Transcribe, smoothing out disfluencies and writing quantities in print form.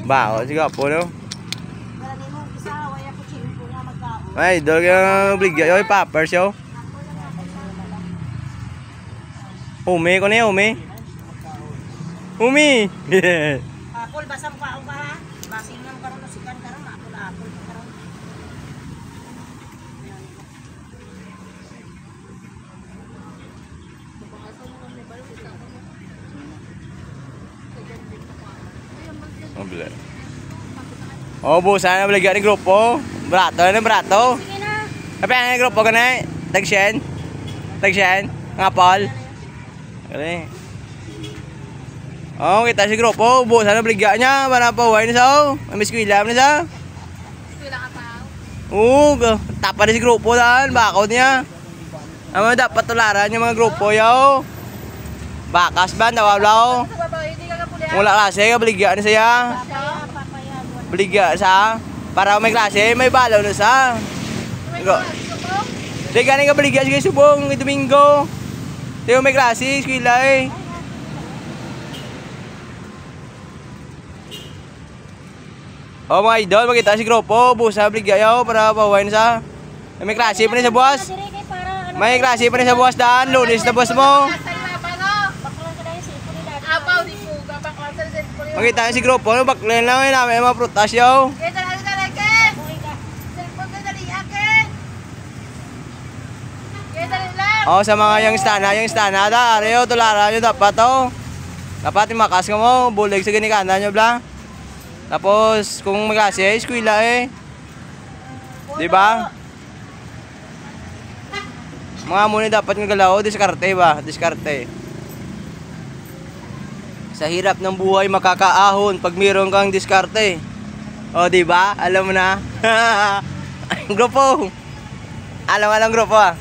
Bao si gapo no. Ay, dol ka bligya yo papers yo. Umi ko ni umi. Umi. Apol basam ka o ka. Basing nang karon sikan karon apol karon. Oh, busan na bligya ni grupo. Brato na brato. Sige na. Apa ang grupo ka na? Tagsyen. Tagsyen. Ngapal. Kali. Oh, kita si grupo, busan na bligya niya para pauwi ni sa. May eskwela ni sa. Eskwela ka pa. Tapa na si grupo daan, bakaw niya. Ano dapat tularan yung mga grupo yaw. Bakas ba nawawlaw? Mula klase ka bligya ni saya. Bligya sa para may klase, may balaw na sa. Di ganing ka bligya sige subong Domingo. Di may klase, eskwela eh. Oh mga idol, makita si grupo, busa bligya yaw para pauwi na sa. May klase pa rin sa buwas. May klase pa rin sa buwas daan, Lunes na buwas mo. Makita si grupo, baklen lang eh, namin mga prutas yaw. Oh, sa mga yung istana da, areo tularan nyo dapat oh. Dapat imakas ka mo, bulig sa ginikanda nyo bla. Tapos kung magklase ay eskwela eh. Di ba? Mga muna dapat ng galaw, diskarte ba? Diskarte. Sa hirap ng buhay makakaahon pag mayroon kang diskarte. O di ba? Alam mo na. Grupo. Alam grupo ah.